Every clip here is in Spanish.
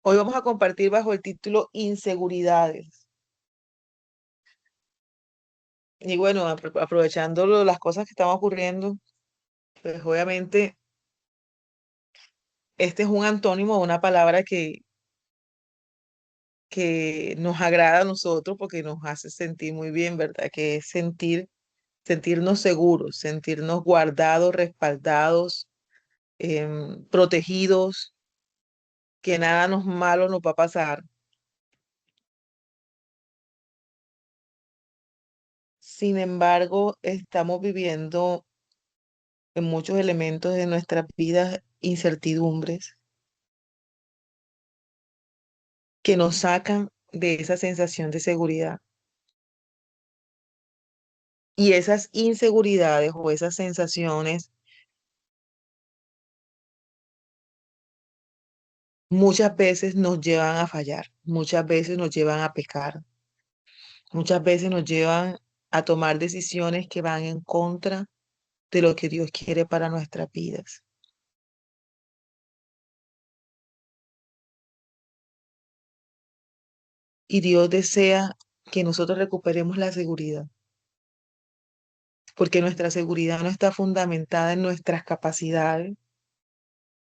Hoy vamos a compartir bajo el título Inseguridades. Y bueno, aprovechando las cosas que están ocurriendo, pues obviamente este es un antónimo, una palabra que nos agrada a nosotros porque nos hace sentir muy bien, ¿verdad? Que es sentirnos seguros, sentirnos guardados, respaldados, protegidos, que nada nos malo nos va a pasar. Sin embargo, estamos viviendo en muchos elementos de nuestras vidas incertidumbres que nos sacan de esa sensación de seguridad. Y esas inseguridades o esas sensaciones muchas veces nos llevan a fallar, muchas veces nos llevan a pecar, muchas veces nos llevan a tomar decisiones que van en contra de lo que Dios quiere para nuestras vidas. Y Dios desea que nosotros recuperemos la seguridad, porque nuestra seguridad no está fundamentada en nuestras capacidades,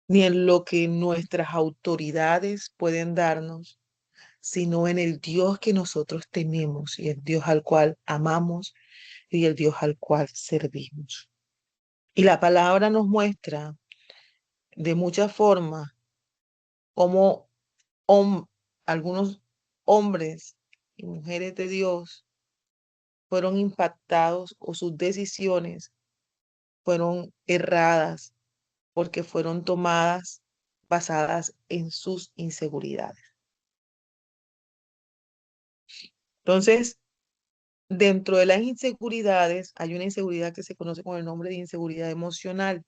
ni en lo que nuestras autoridades pueden darnos, sino en el Dios que nosotros tenemos y el Dios al cual amamos y el Dios al cual servimos. Y la palabra nos muestra de muchas formas cómo hom- algunos hombres y mujeres de Dios fueron impactados o sus decisiones fueron erradas porque fueron tomadas basadas en sus inseguridades. Entonces, dentro de las inseguridades hay una inseguridad que se conoce con el nombre de inseguridad emocional,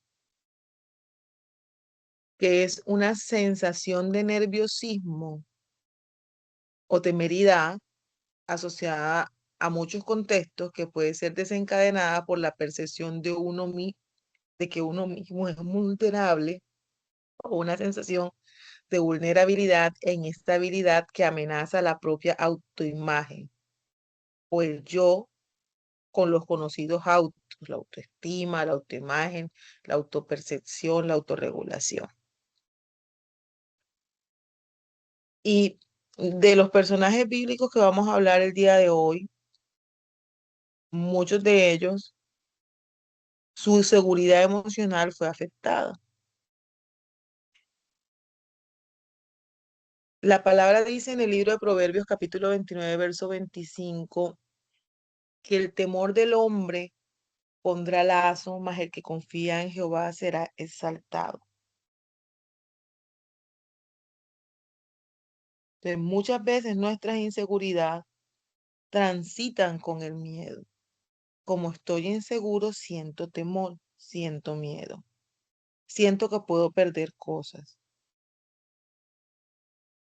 que es una sensación de nerviosismo o temeridad asociada a muchos contextos que puede ser desencadenada por la percepción de que uno mismo es vulnerable o una sensación de vulnerabilidad e inestabilidad que amenaza la propia autoimagen o el yo con los conocidos autos, la autoestima, la autoimagen, la autopercepción, la autorregulación. Y de los personajes bíblicos que vamos a hablar el día de hoy, muchos de ellos, su seguridad emocional fue afectada. La palabra dice en el libro de Proverbios capítulo 29 verso 25 que el temor del hombre pondrá lazo, mas el que confía en Jehová será exaltado. Entonces, muchas veces nuestras inseguridades transitan con el miedo. Como estoy inseguro, siento temor, siento miedo, siento que puedo perder cosas,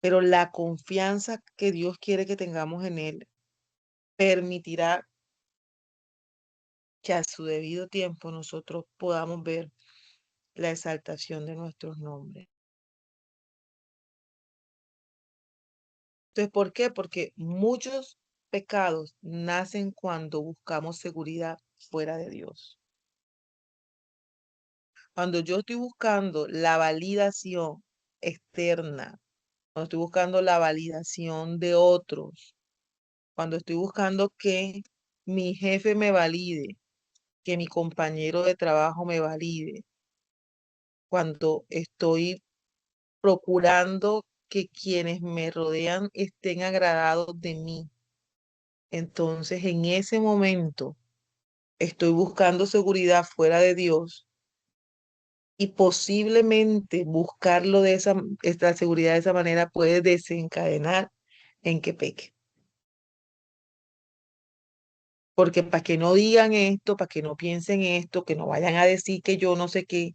pero la confianza que Dios quiere que tengamos en Él permitirá que a su debido tiempo nosotros podamos ver la exaltación de nuestros nombres. Entonces, ¿por qué? Porque muchos pecados nacen cuando buscamos seguridad fuera de Dios. Cuando yo estoy buscando la validación externa, cuando estoy buscando la validación de otros, cuando estoy buscando que mi jefe me valide, que mi compañero de trabajo me valide, cuando estoy procurando que quienes me rodean estén agradados de mí, entonces en ese momento estoy buscando seguridad fuera de Dios y posiblemente buscarlo esta seguridad de esa manera puede desencadenar en que peque. Porque para que no digan esto, para que no piensen esto, que no vayan a decir que yo no sé qué.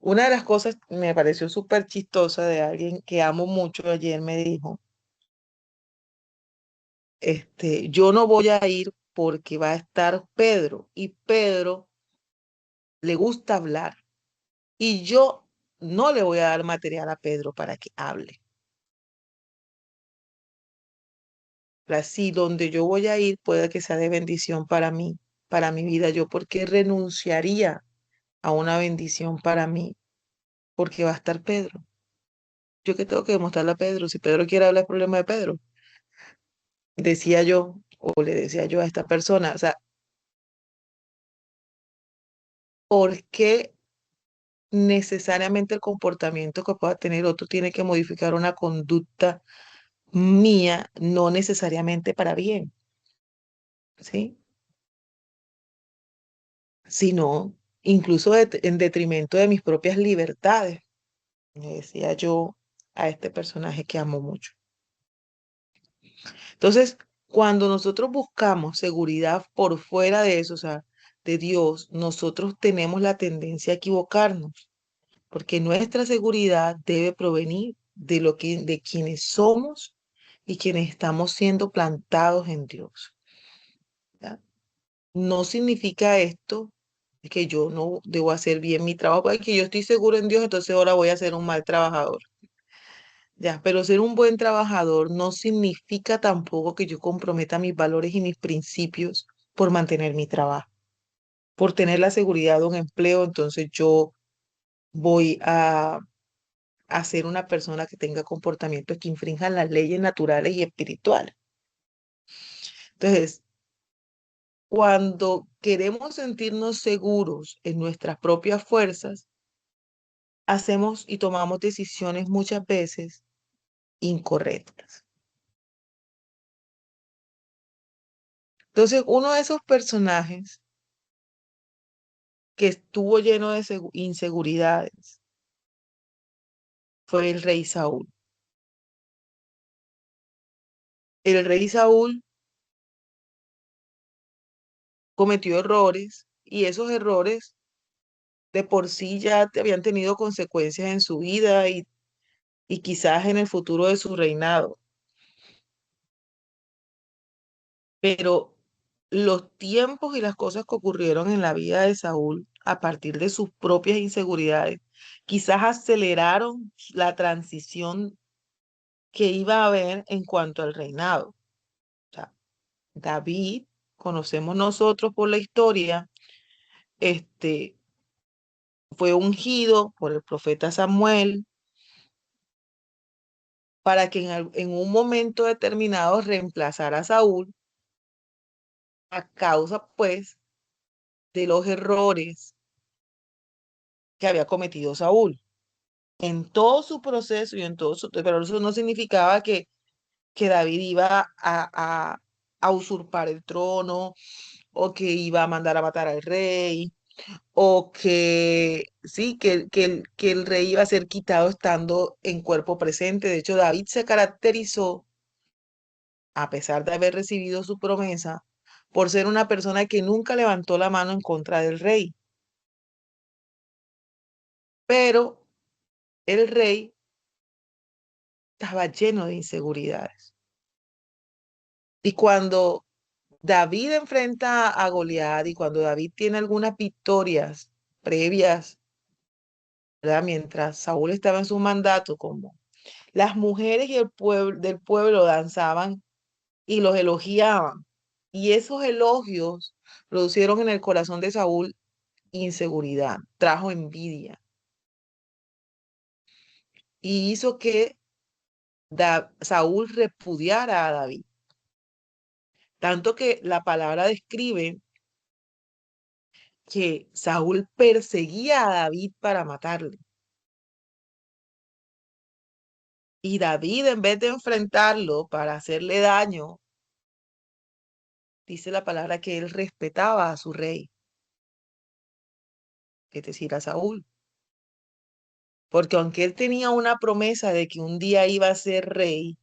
Una de las cosas que me pareció súper chistosa de alguien que amo mucho ayer me dijo, yo no voy a ir porque va a estar Pedro y Pedro le gusta hablar y yo no le voy a dar material a Pedro para que hable. Si donde yo voy a ir puede que sea de bendición para mí, para mi vida, yo por qué renunciaría a una bendición para mí, porque va a estar Pedro. Yo qué tengo que demostrarle a Pedro, si Pedro quiere hablar del problema de Pedro, decía yo, o le decía yo a esta persona, o sea, ¿por qué necesariamente el comportamiento que pueda tener otro tiene que modificar una conducta mía, no necesariamente para bien, ¿sí? Sino incluso en detrimento de mis propias libertades, le decía yo a este personaje que amo mucho. Entonces, cuando nosotros buscamos seguridad por fuera de eso, o sea, de Dios, nosotros tenemos la tendencia a equivocarnos, porque nuestra seguridad debe provenir de de quienes somos y quienes estamos siendo plantados en Dios. ¿Ya? No significa esto que yo no debo hacer bien mi trabajo, porque yo estoy seguro en Dios, entonces ahora voy a ser un mal trabajador. Ya, pero ser un buen trabajador no significa tampoco que yo comprometa mis valores y mis principios por mantener mi trabajo, por tener la seguridad de un empleo, entonces yo voy a ser una persona que tenga comportamientos que infrinjan las leyes naturales y espirituales. Entonces, cuando queremos sentirnos seguros en nuestras propias fuerzas, hacemos y tomamos decisiones muchas veces incorrectas. Entonces, uno de esos personajes que estuvo lleno de inseguridades fue el rey Saúl. El rey Saúl cometió errores y esos errores de por sí ya habían tenido consecuencias en su vida y quizás en el futuro de su reinado. Pero los tiempos y las cosas que ocurrieron en la vida de Saúl a partir de sus propias inseguridades, quizás aceleraron la transición que iba a haber en cuanto al reinado. O sea, David, conocemos nosotros por la historia, este, fue ungido por el profeta Samuel para que en un momento determinado reemplazara a Saúl a causa, pues, de los errores que había cometido Saúl en todo su proceso y en todo su, pero eso no significaba que David iba a usurpar el trono o que iba a mandar a matar al rey o que sí, que el rey iba a ser quitado estando en cuerpo presente. De hecho, David se caracterizó, a pesar de haber recibido su promesa, por ser una persona que nunca levantó la mano en contra del rey. Pero el rey estaba lleno de inseguridades. Y cuando David enfrenta a Goliat y cuando David tiene algunas victorias previas, ¿verdad? Mientras Saúl estaba en su mandato, como las mujeres y el pueblo del pueblo danzaban y los elogiaban. Y esos elogios producieron en el corazón de Saúl inseguridad, trajo envidia y hizo que Saúl repudiara a David. Tanto que la palabra describe que Saúl perseguía a David para matarle. Y David, en vez de enfrentarlo para hacerle daño, dice la palabra que él respetaba a su rey, es decir, a Saúl. Porque aunque él tenía una promesa de que un día iba a ser rey,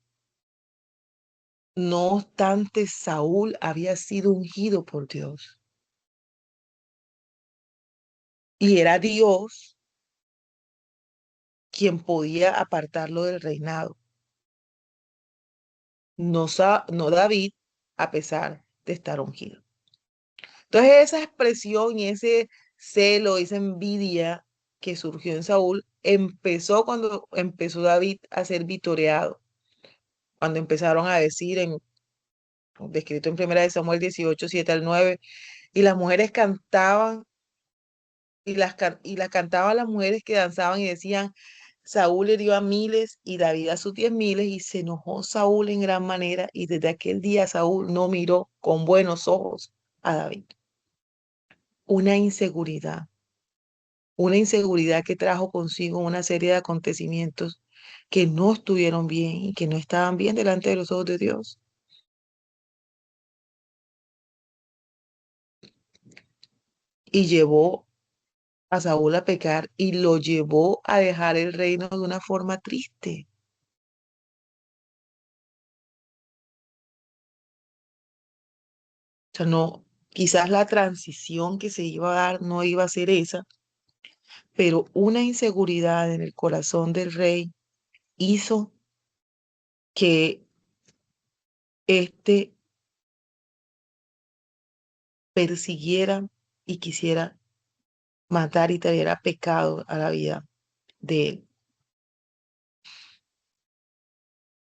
no obstante, Saúl había sido ungido por Dios. Y era Dios quien podía apartarlo del reinado, no, no David, a pesar de estar ungido. Entonces esa expresión y ese celo, esa envidia que surgió en Saúl, empezó cuando empezó David a ser vitoreado, cuando empezaron a decir descrito en Primera de Samuel 18 7 al 9, y las mujeres cantaban, y las cantaban las mujeres que danzaban y decían, Saúl hirió a miles y David a sus 10.000, y se enojó Saúl en gran manera, y desde aquel día Saúl no miró con buenos ojos a David. Una inseguridad que trajo consigo una serie de acontecimientos que no estuvieron bien y que no estaban bien delante de los ojos de Dios. Y llevó a Saúl a pecar y lo llevó a dejar el reino de una forma triste. O sea, no, quizás la transición que se iba a dar no iba a ser esa, pero una inseguridad en el corazón del rey hizo que éste persiguiera y quisiera matar y trayera pecado a la vida de él.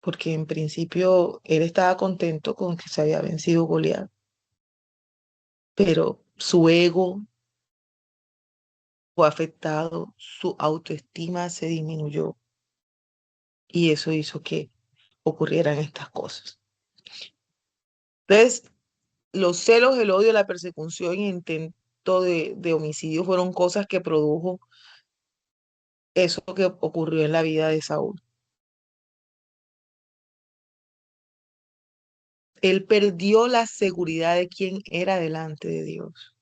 Porque en principio él estaba contento con que se había vencido Goliat, pero su ego fue afectado, su autoestima se disminuyó y eso hizo que ocurrieran estas cosas. Entonces, los celos, el odio, la persecución y intento de homicidio fueron cosas que produjo eso que ocurrió en la vida de Saúl. Él perdió la seguridad de quién era delante de Dios.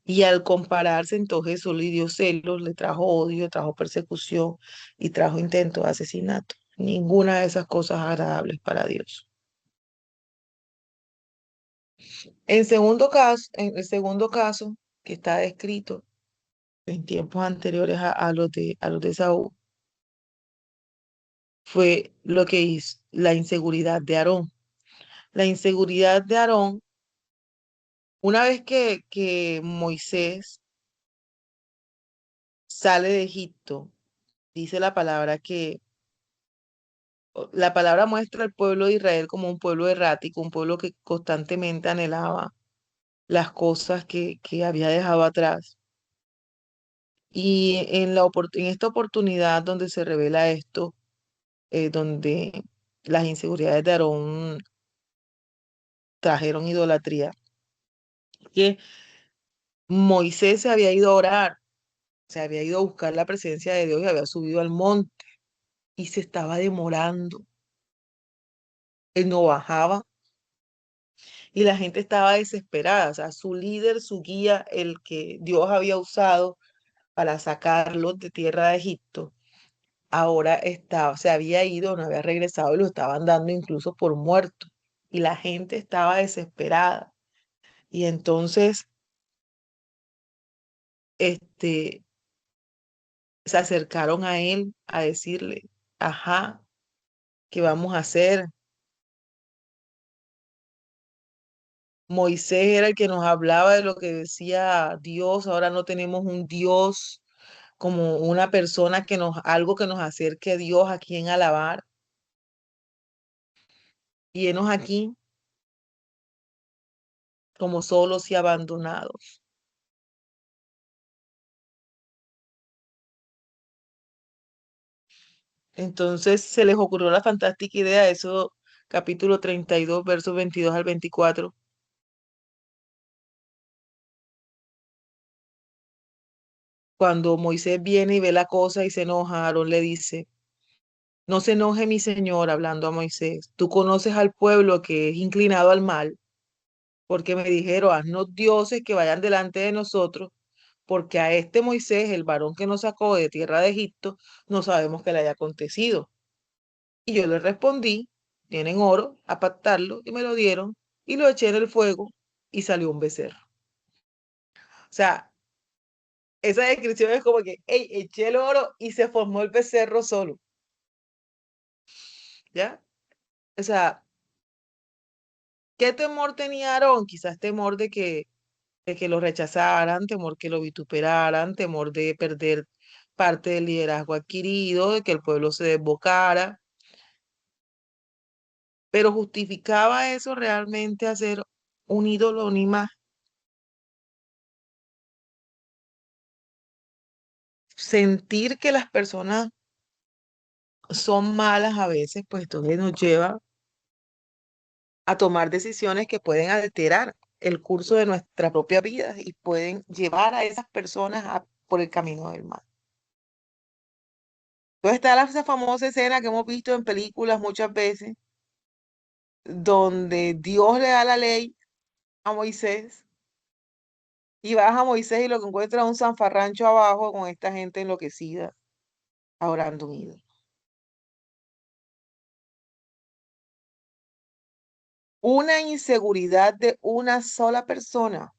Y al compararse, entonces eso le dio celos, le trajo odio, trajo persecución y trajo intento de asesinato. Ninguna de esas cosas agradables para Dios. En el segundo caso, que está descrito en tiempos anteriores a los de Saúl, fue lo que hizo la inseguridad de Aarón. La inseguridad de Aarón, una vez que Moisés sale de Egipto, dice la palabra que la palabra muestra al pueblo de Israel como un pueblo errático, un pueblo que constantemente anhelaba las cosas que había dejado atrás. Y en esta oportunidad donde se revela esto, donde las inseguridades de Aarón trajeron idolatría, que Moisés se había ido a orar, se había ido a buscar la presencia de Dios y había subido al monte y se estaba demorando. Él no bajaba y la gente estaba desesperada. O sea, su líder, su guía, el que Dios había usado para sacarlos de tierra de Egipto, ahora estaba, se había ido, no había regresado y lo estaban dando incluso por muerto. Y la gente estaba desesperada. Y entonces, este, se acercaron a él a decirle, ajá, ¿qué vamos a hacer? Moisés era el que nos hablaba de lo que decía Dios, ahora no tenemos un Dios como una persona algo que nos acerque a Dios a quien alabar. Y enos aquí como solos y abandonados. Entonces se les ocurrió la fantástica idea, eso capítulo 32 versos 22 al 24, cuando Moisés viene y ve la cosa y se enoja, Aarón le dice, no se enoje mi señor, hablando a Moisés, tú conoces al pueblo que es inclinado al mal, porque me dijeron, haznos dioses que vayan delante de nosotros, porque a este Moisés, el varón que nos sacó de tierra de Egipto, no sabemos qué le haya acontecido. Y yo le respondí, tienen oro, a pactarlo, y me lo dieron, y lo eché en el fuego, y salió un becerro. O sea, esa descripción es como que, hey, eché el oro y se formó el becerro solo, ¿ya? O sea, ¿qué temor tenía Aarón? Quizás temor de que lo rechazaran, temor que lo vituperaran, temor de perder parte del liderazgo adquirido, de que el pueblo se desbocara. pero justificaba eso realmente hacer un ídolo, una imagen. Sentir que las personas son malas a veces, pues entonces nos lleva a tomar decisiones que pueden alterar el curso de nuestra propia vida y pueden llevar a esas personas por el camino del mal. Entonces está esa famosa escena que hemos visto en películas muchas veces, donde Dios le da la ley a Moisés y baja a Moisés y lo que encuentra es un zanfarrancho abajo con esta gente enloquecida, adorando un ídolo. Una inseguridad de una sola persona,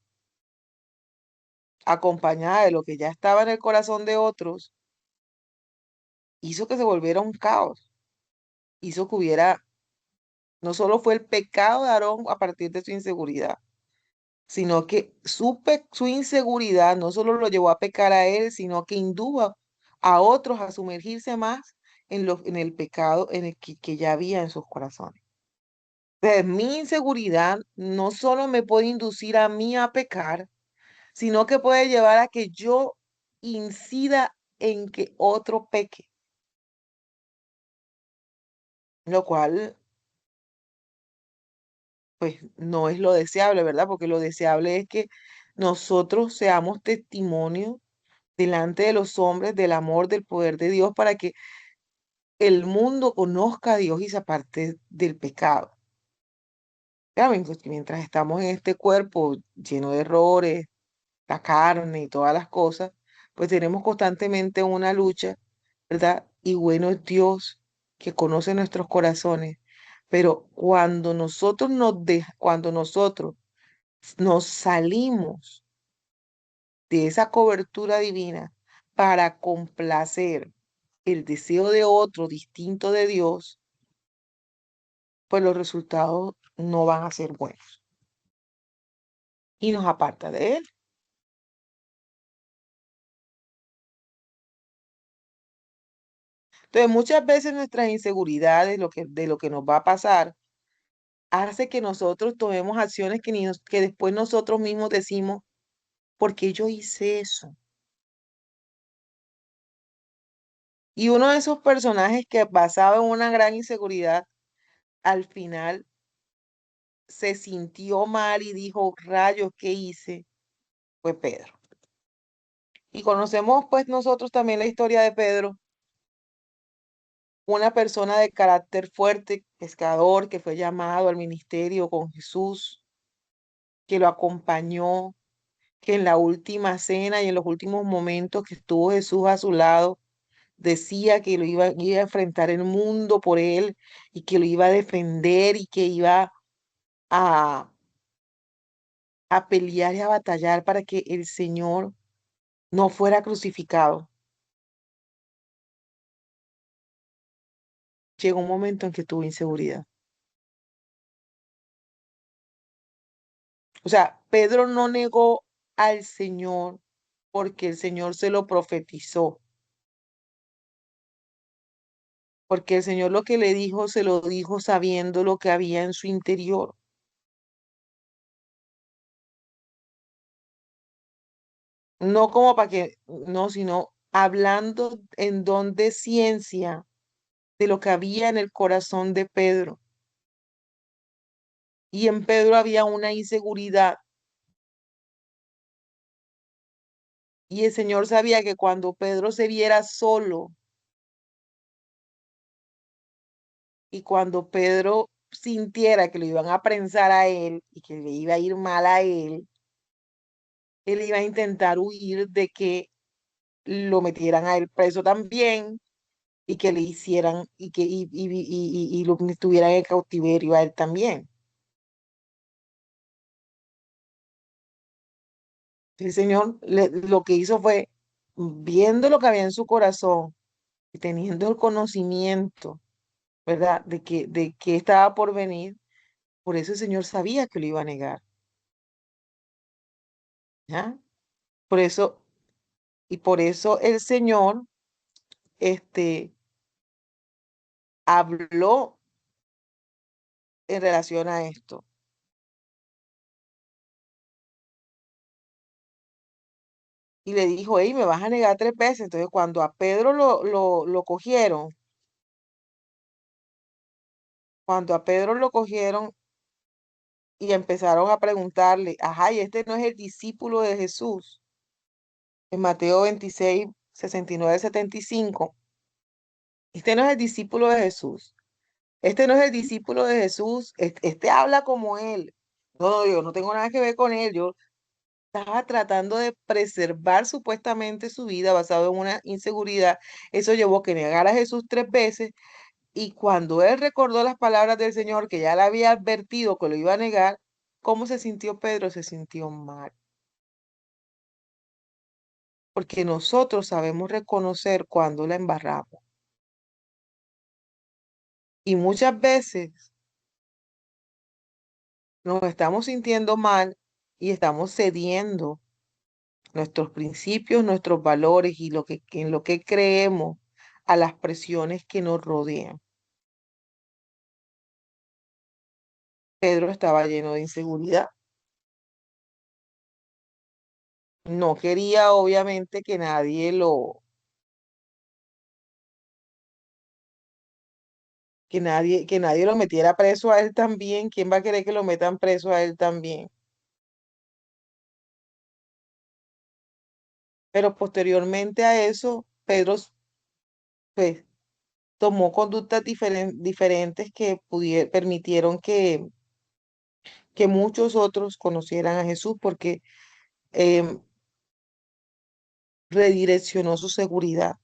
acompañada de lo que ya estaba en el corazón de otros, hizo que se volviera un caos, hizo que hubiera, no solo fue el pecado de Aarón a partir de su inseguridad, sino que su inseguridad no solo lo llevó a pecar a él, sino que indujo a otros a sumergirse más en el pecado en el que ya había en sus corazones. Entonces, mi inseguridad no solo me puede inducir a mí a pecar, sino que puede llevar a que yo incida en que otro peque, lo cual pues no es lo deseable, ¿verdad? Porque lo deseable es que nosotros seamos testimonio delante de los hombres del amor, del poder de Dios, para que el mundo conozca a Dios y se aparte del pecado. Ya ven, pues, que mientras estamos en este cuerpo lleno de errores, la carne y todas las cosas, pues tenemos constantemente una lucha, ¿verdad? Y bueno es Dios que conoce nuestros corazones. Pero cuando nosotros nos salimos de esa cobertura divina para complacer el deseo de otro distinto de Dios, pues los resultados no van a ser buenos y nos aparta de Él. Entonces, muchas veces nuestras inseguridades, de lo que nos va a pasar, hace que nosotros tomemos acciones que después nosotros mismos decimos, ¿por qué yo hice eso? Y uno de esos personajes que basado en una gran inseguridad, al final se sintió mal y dijo, rayos, ¿qué hice? Fue Pedro. Y conocemos pues nosotros también la historia de Pedro, una persona de carácter fuerte, pescador, que fue llamado al ministerio con Jesús, que lo acompañó, que en la última cena y en los últimos momentos que estuvo Jesús a su lado, decía que iba a enfrentar el mundo por él y que lo iba a defender y que iba a, a pelear y a batallar para que el Señor no fuera crucificado. Llegó un momento en que tuvo inseguridad. O sea, Pedro no negó al Señor porque el Señor se lo profetizó, porque el Señor lo que le dijo, se lo dijo sabiendo lo que había en su interior. No como para que, no, sino hablando en don de ciencia de lo que había en el corazón de Pedro. Y en Pedro había una inseguridad. Y el Señor sabía que cuando Pedro se viera solo y cuando Pedro sintiera que lo iban a prensar a él y que le iba a ir mal a él iba a intentar huir de que lo metieran a él preso también y que le hicieran y lo tuvieran en cautiverio a él también. El Señor lo que hizo fue, viendo lo que había en su corazón y teniendo el conocimiento, ¿verdad? De que estaba por venir, por eso el Señor sabía que lo iba a negar, ¿ya? Por eso, y por eso el Señor, este, habló en relación a esto. Y le dijo, hey, me vas a negar 3 veces. Entonces, cuando a Pedro lo cogieron, cuando a Pedro lo cogieron y empezaron a preguntarle, ajá, y este no es el discípulo de Jesús. En Mateo 26, 69, 75, este no es el discípulo de Jesús. Este no es el discípulo de Jesús. Este habla como él. No, no, yo no tengo nada que ver con él. Yo estaba tratando de preservar supuestamente su vida basado en una inseguridad. Eso llevó a que negara a Jesús 3 veces. Y cuando él recordó las palabras del Señor, que ya le había advertido que lo iba a negar, ¿cómo se sintió Pedro? Se sintió mal. Porque nosotros sabemos reconocer cuando la embarramos. Y muchas veces nos estamos sintiendo mal y estamos cediendo nuestros principios, nuestros valores y en lo que creemos a las presiones que nos rodean. Pedro estaba lleno de inseguridad. No quería, obviamente, que nadie lo metiera preso a él también. ¿Quién va a querer que lo metan preso a él también? Pero posteriormente a eso, Pedro, pues, tomó conductas diferentes que permitieron que muchos otros conocieran a Jesús porque em, redireccionó su seguridad,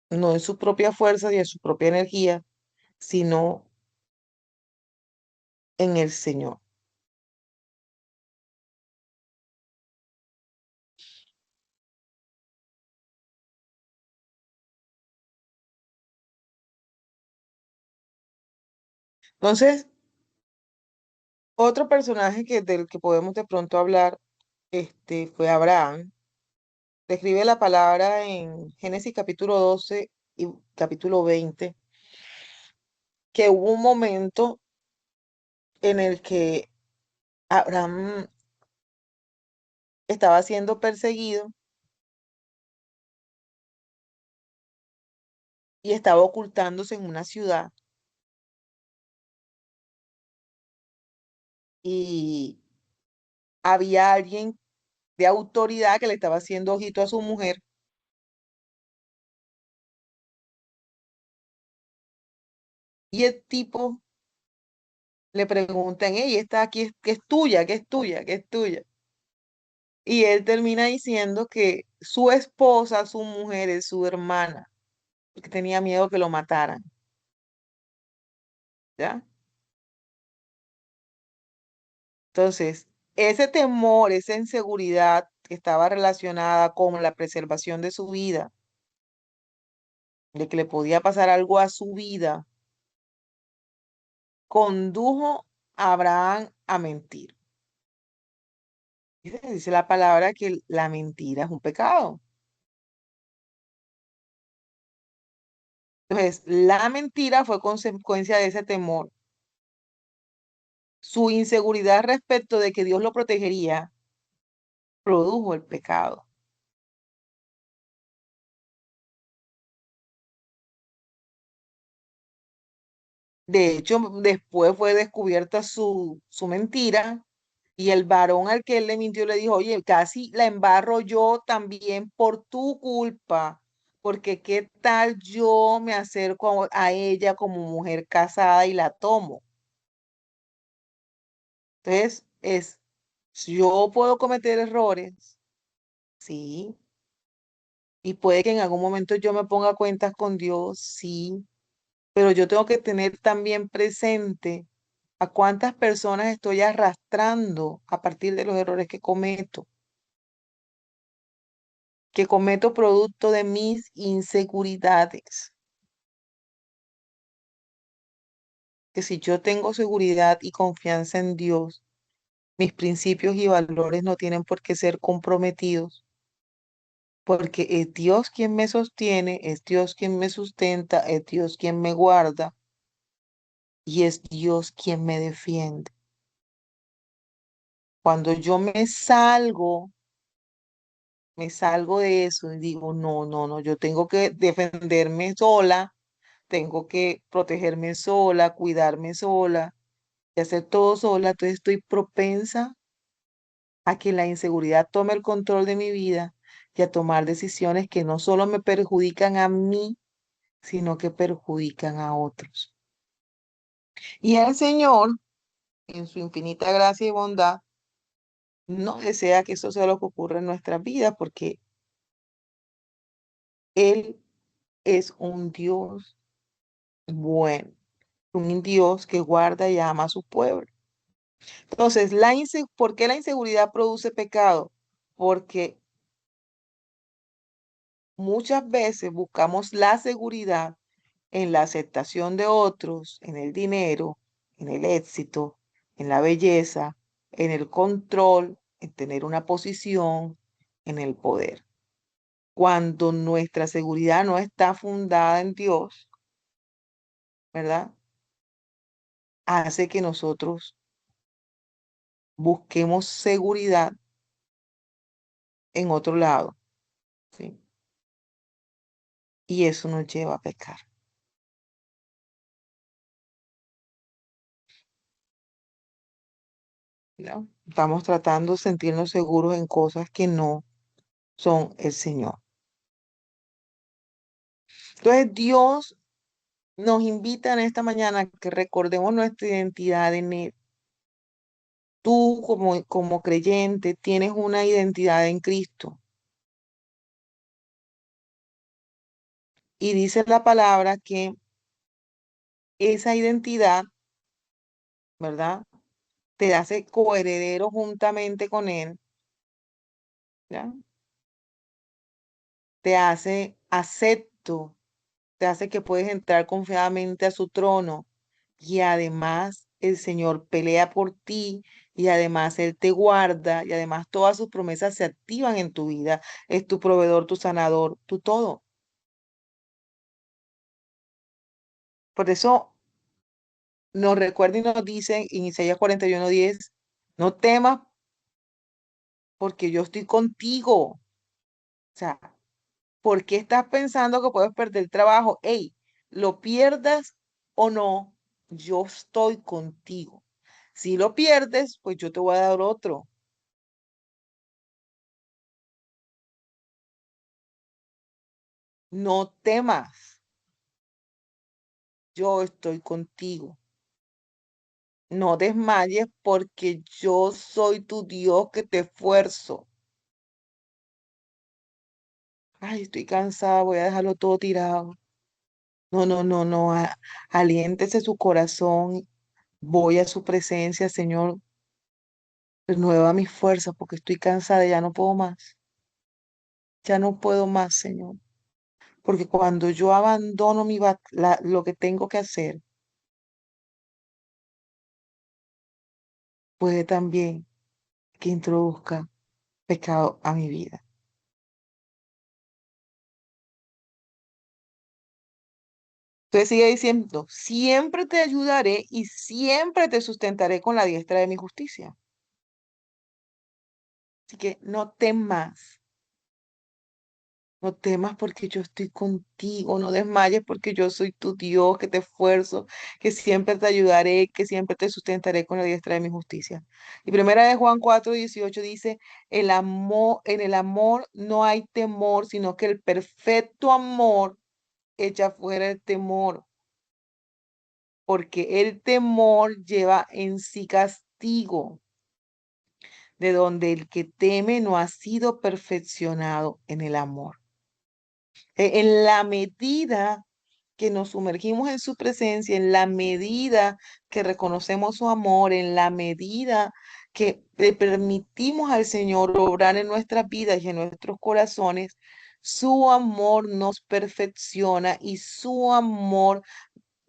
no en su propia fuerza y en su propia energía, sino en el Señor. Entonces, otro personaje del que podemos de pronto hablar, fue Abraham. Describe la palabra en Génesis capítulo 12 y capítulo 20, que hubo un momento en el que Abraham estaba siendo perseguido y estaba ocultándose en una ciudad y había alguien de autoridad que le estaba haciendo ojito a su mujer y el tipo le preguntan, hey, esta aquí que es tuya, que es tuya, que es tuya. Y él termina diciendo que su esposa, su mujer, es su hermana, porque tenía miedo que lo mataran, ¿ya? Entonces, ese temor, esa inseguridad que estaba relacionada con la preservación de su vida, de que le podía pasar algo a su vida, condujo a Abraham a mentir. Dice la palabra que la mentira es un pecado. Entonces, la mentira fue consecuencia de ese temor. Su inseguridad respecto de que Dios lo protegería produjo el pecado. De hecho, después fue descubierta su mentira y el varón al que él le mintió le dijo, oye, casi la embarro yo también por tu culpa, porque qué tal yo me acerco a ella como mujer casada y la tomo. Entonces, yo puedo cometer errores, sí, y puede que en algún momento yo me ponga a cuentas con Dios, sí, pero yo tengo que tener también presente a cuántas personas estoy arrastrando a partir de los errores que cometo producto de mis inseguridades. Que si yo tengo seguridad y confianza en Dios, mis principios y valores no tienen por qué ser comprometidos, porque es Dios quien me sostiene, es Dios quien me sustenta, es Dios quien me guarda. y es Dios quien me defiende. Cuando yo me salgo de eso y digo, no, no, no, yo tengo que defenderme sola, tengo que protegerme sola, cuidarme sola y hacer todo sola, entonces estoy propensa a que la inseguridad tome el control de mi vida y a tomar decisiones que no solo me perjudican a mí, sino que perjudican a otros. Y el Señor, en su infinita gracia y bondad, no desea que eso sea lo que ocurra en nuestras vidas, porque Él es un Dios bueno, un Dios que guarda y ama a su pueblo. Entonces, ¿por qué la inseguridad produce pecado? Porque muchas veces buscamos la seguridad en la aceptación de otros, en el dinero, en el éxito, en la belleza, en el control, en tener una posición, en el poder. Cuando nuestra seguridad no está fundada en Dios, ¿verdad? Hace que nosotros busquemos seguridad en otro lado, ¿sí? Y eso nos lleva a pecar, ¿no? Estamos tratando de sentirnos seguros en cosas que no son el Señor. Entonces, Dios nos invita en esta mañana a que recordemos nuestra identidad en Él. Tú como creyente tienes una identidad en Cristo. Y dice la palabra que esa identidad, ¿verdad? Te hace coheredero juntamente con Él, ¿ya? Te hace acepto, te hace que puedes entrar confiadamente a su trono. Y además el Señor pelea por ti y además Él te guarda y además todas sus promesas se activan en tu vida. Es tu proveedor, tu sanador, tu todo. Por eso nos recuerda y nos dice en Isaías 41:10, no temas porque yo estoy contigo. O sea, ¿por qué estás pensando que puedes perder el trabajo? Hey, lo pierdas o no, yo estoy contigo. Si lo pierdes, pues yo te voy a dar otro. No temas, yo estoy contigo. No desmayes porque yo soy tu Dios que te esfuerzo. Ay, estoy cansada, voy a dejarlo todo tirado. No, no, no, no. Aliéntese su corazón. Voy a su presencia, Señor. Renueva mis fuerzas porque estoy cansada, ya no puedo más. Ya no puedo más, Señor. Porque cuando yo abandono lo que tengo que hacer, puede también que introduzca pecado a mi vida. Entonces sigue diciendo, siempre te ayudaré y siempre te sustentaré con la diestra de mi justicia. Así que no temas, no temas porque yo estoy contigo, no desmayes porque yo soy tu Dios, que te esfuerzo, que siempre te ayudaré, que siempre te sustentaré con la diestra de mi justicia. Y primera de Juan 4:18 dice, en el amor no hay temor, sino que el perfecto amor echa fuera el temor, porque el temor lleva en sí castigo, de donde el que teme no ha sido perfeccionado en el amor. En la medida que nos sumergimos en su presencia, en la medida que reconocemos su amor, en la medida que le permitimos al Señor obrar en nuestras vidas y en nuestros corazones, su amor nos perfecciona y su amor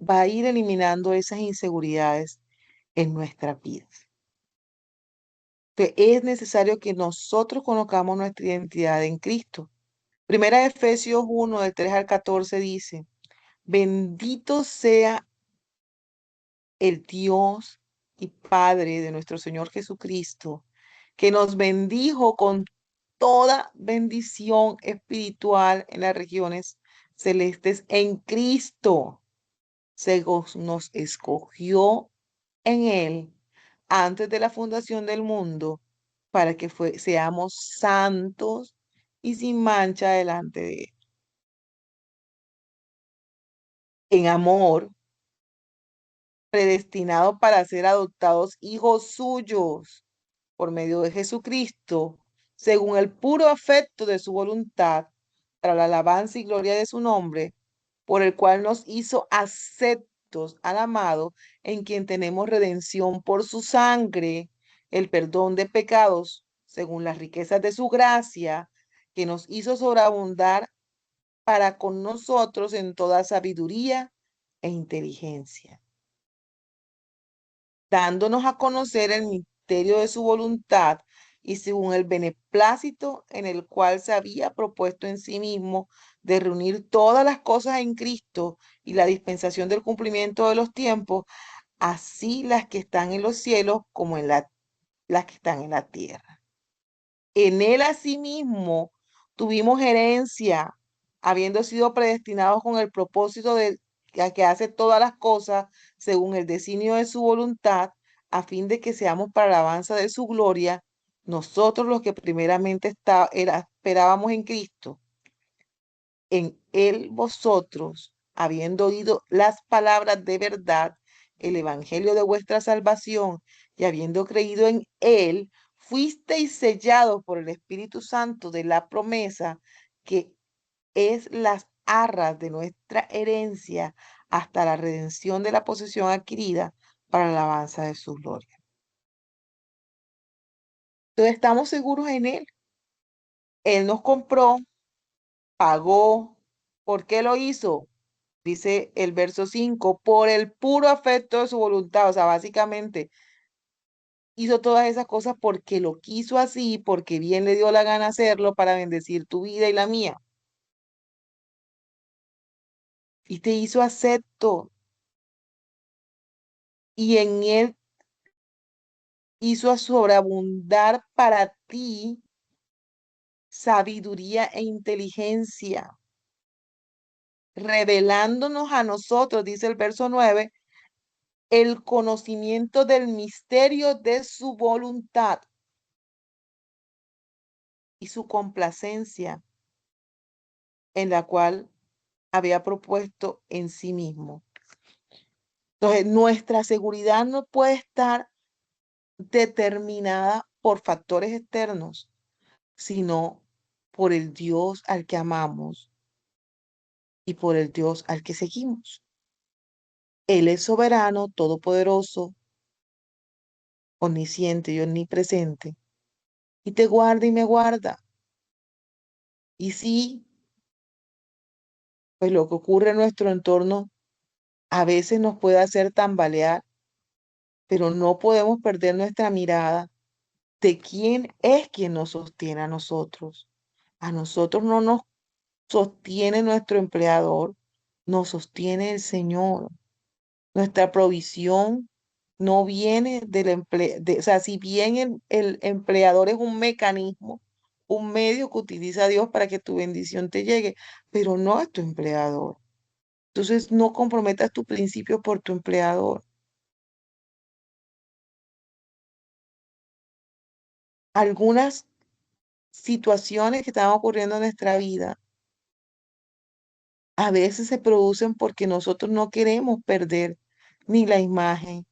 va a ir eliminando esas inseguridades en nuestras vidas. Entonces, es necesario que nosotros conozcamos nuestra identidad en Cristo. Primera de Efesios 1, del 3 al 14 dice, bendito sea el Dios y Padre de nuestro Señor Jesucristo, que nos bendijo con toda bendición espiritual en las regiones celestes en Cristo, nos escogió en Él antes de la fundación del mundo para que seamos santos y sin mancha delante de Él. En amor, predestinado para ser adoptados hijos suyos por medio de Jesucristo, según el puro afecto de su voluntad, para la alabanza y gloria de su nombre, por el cual nos hizo aceptos al amado, en quien tenemos redención por su sangre, el perdón de pecados, según las riquezas de su gracia, que nos hizo sobreabundar para con nosotros en toda sabiduría e inteligencia, dándonos a conocer el misterio de su voluntad y según el beneplácito en el cual se había propuesto en sí mismo de reunir todas las cosas en Cristo y la dispensación del cumplimiento de los tiempos, así las que están en los cielos como las que están en la tierra. En él asimismo tuvimos herencia, habiendo sido predestinados con el propósito de que hace todas las cosas según el designio de su voluntad, a fin de que seamos para la alabanza de su gloria, nosotros los que primeramente esperábamos en Cristo. En él vosotros, habiendo oído las palabras de verdad, el evangelio de vuestra salvación, y habiendo creído en él, fuisteis sellados por el Espíritu Santo de la promesa, que es las arras de nuestra herencia hasta la redención de la posesión adquirida para la alabanza de su gloria. Entonces estamos seguros en él. Él nos compró, pagó. ¿Por qué lo hizo? Dice el verso 5 por el puro afecto de su voluntad. O sea, básicamente hizo todas esas cosas porque lo quiso así, porque bien le dio la gana hacerlo para bendecir tu vida y la mía. Y te hizo acepto. Y en él hizo a sobreabundar para ti sabiduría e inteligencia, revelándonos a nosotros, dice el verso 9, el conocimiento del misterio de su voluntad y su complacencia, en la cual había propuesto en sí mismo. Entonces, nuestra seguridad no puede estar determinada por factores externos, sino por el Dios al que amamos y por el Dios al que seguimos. Él es soberano, todopoderoso, omnisciente y omnipresente, y te guarda y me guarda. Y sí, pues lo que ocurre en nuestro entorno a veces nos puede hacer tambalear, pero no podemos perder nuestra mirada de quién es quien nos sostiene a nosotros. A nosotros no nos sostiene nuestro empleador, nos sostiene el Señor. Nuestra provisión no viene del empleo, o sea, si bien el empleador es un mecanismo, un medio que utiliza Dios para que tu bendición te llegue, pero no es tu empleador. Entonces, no comprometas tu principio por tu empleador. Algunas situaciones que están ocurriendo en nuestra vida a veces se producen porque nosotros no queremos perder ni la imagen,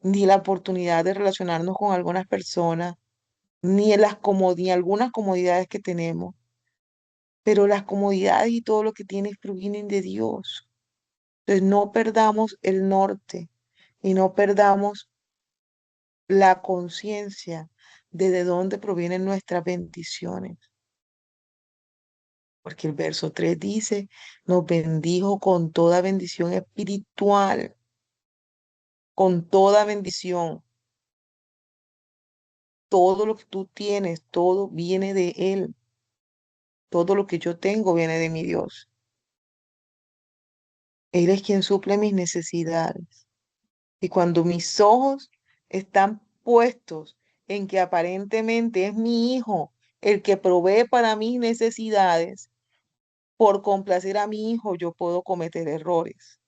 ni la oportunidad de relacionarnos con algunas personas, ni algunas comodidades que tenemos. Pero las comodidades y todo lo que tienes provienen de Dios. Entonces no perdamos el norte y no perdamos la conciencia de dónde provienen nuestras bendiciones. Porque el verso 3 dice, nos bendijo con toda bendición espiritual, con toda bendición. Todo lo que tú tienes, todo viene de Él. Todo lo que yo tengo viene de mi Dios. Él es quien suple mis necesidades. Y cuando mis ojos están puestos en que aparentemente es mi hijo el que provee para mis necesidades, por complacer a mi hijo yo puedo cometer errores,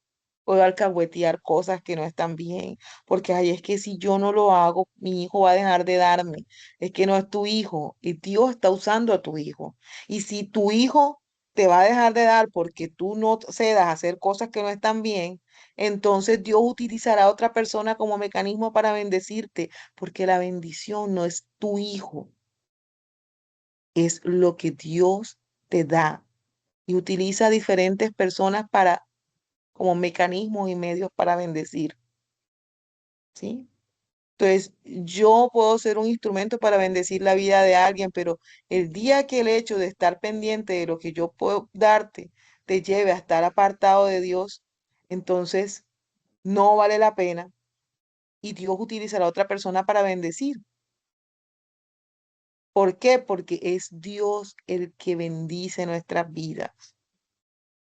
puedo alcahuetear cosas que no están bien, porque ay, es que si yo no lo hago, mi hijo va a dejar de darme. Es que no es tu hijo y Dios está usando a tu hijo. Y si tu hijo te va a dejar de dar porque tú no cedas a hacer cosas que no están bien, entonces Dios utilizará a otra persona como mecanismo para bendecirte, porque la bendición no es tu hijo, es lo que Dios te da y utiliza a diferentes personas para como mecanismos y medios para bendecir, ¿sí? Entonces, yo puedo ser un instrumento para bendecir la vida de alguien, pero el día que el hecho de estar pendiente de lo que yo puedo darte te lleve a estar apartado de Dios, entonces no vale la pena y Dios utilizará a otra persona para bendecir. ¿Por qué? Porque es Dios el que bendice nuestras vidas,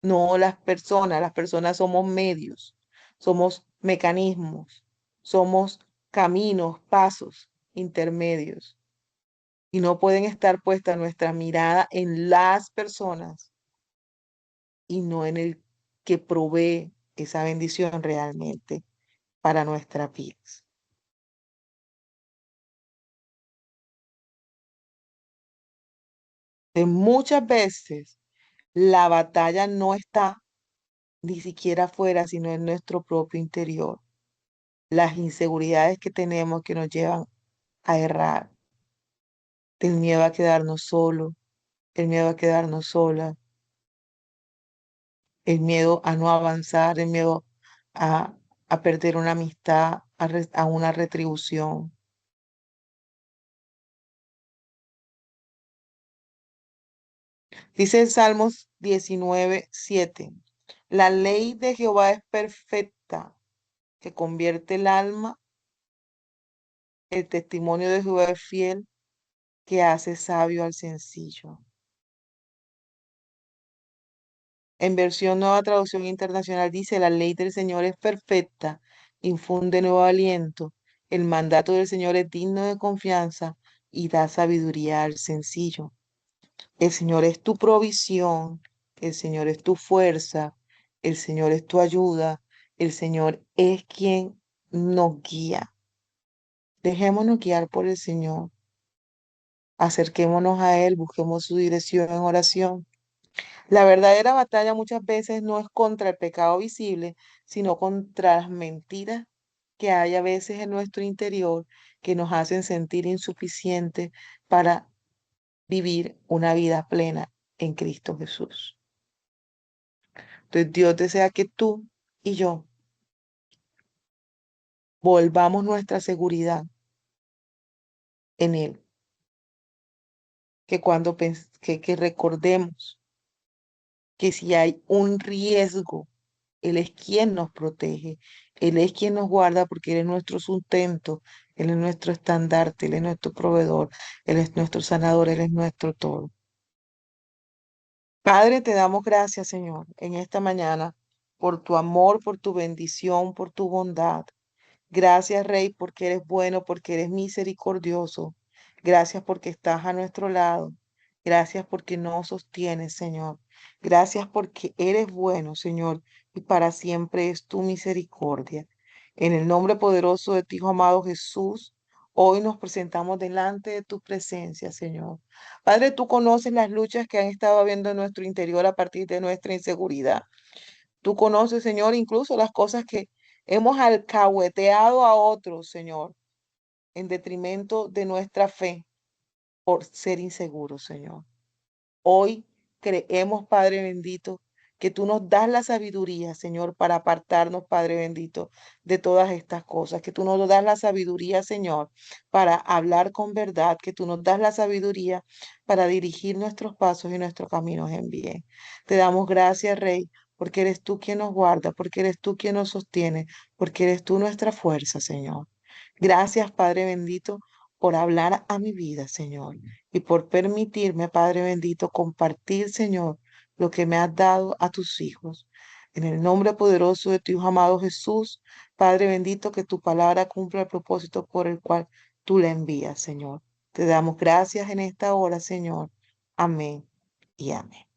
no las personas somos medios, somos mecanismos, somos caminos, pasos intermedios y no pueden estar puesta nuestra mirada en las personas y no en el que provee esa bendición realmente para nuestras vidas. Muchas veces la batalla no está ni siquiera afuera, sino en nuestro propio interior. Las inseguridades que tenemos que nos llevan a errar, el miedo a quedarnos solos, el miedo a quedarnos solas, el miedo a no avanzar, el miedo a, a perder una amistad, a una retribución. Dice el Salmos 19:7, la ley de Jehová es perfecta, que convierte el alma, el testimonio de Jehová es fiel, que hace sabio al sencillo. En versión Nueva Traducción Internacional dice, la ley del Señor es perfecta, infunde nuevo aliento, el mandato del Señor es digno de confianza y da sabiduría al sencillo. El Señor es tu provisión, el Señor es tu fuerza, el Señor es tu ayuda, el Señor es quien nos guía. Dejémonos guiar por el Señor, acerquémonos a Él, busquemos su dirección en oración. La verdadera batalla muchas veces no es contra el pecado visible, sino contra las mentiras que hay a veces en nuestro interior que nos hacen sentir insuficientes para vivir una vida plena en Cristo Jesús. Entonces Dios desea que tú y yo volvamos nuestra seguridad en Él, que cuando que recordemos que si hay un riesgo, Él es quien nos protege, Él es quien nos guarda porque Él es nuestro sustento, Él es nuestro estandarte, Él es nuestro proveedor, Él es nuestro sanador, Él es nuestro todo. Padre, te damos gracias, Señor, en esta mañana por tu amor, por tu bendición, por tu bondad. Gracias, Rey, porque eres bueno, porque eres misericordioso. Gracias porque estás a nuestro lado. Gracias porque nos sostienes, Señor. Gracias porque eres bueno, Señor, y para siempre es tu misericordia. En el nombre poderoso de tu Hijo amado Jesús, hoy nos presentamos delante de tu presencia, Señor. Padre, tú conoces las luchas que han estado habiendo en nuestro interior a partir de nuestra inseguridad. Tú conoces, Señor, incluso las cosas que hemos alcahueteado a otros, Señor, en detrimento de nuestra fe por ser inseguros, Señor. Hoy creemos, Padre bendito, que tú nos das la sabiduría, Señor, para apartarnos, Padre bendito, de todas estas cosas, que tú nos das la sabiduría, Señor, para hablar con verdad, que tú nos das la sabiduría para dirigir nuestros pasos y nuestros caminos en bien. Te damos gracias, Rey, porque eres tú quien nos guarda, porque eres tú quien nos sostiene, porque eres tú nuestra fuerza, Señor. Gracias, Padre bendito, por hablar a mi vida, Señor y por permitirme, Padre bendito, compartir, Señor, lo que me has dado a tus hijos. En el nombre poderoso de tu Hijo amado Jesús, Padre bendito, que tu palabra cumpla el propósito por el cual tú la envías, Señor. Te damos gracias en esta hora, Señor. Amén y amén.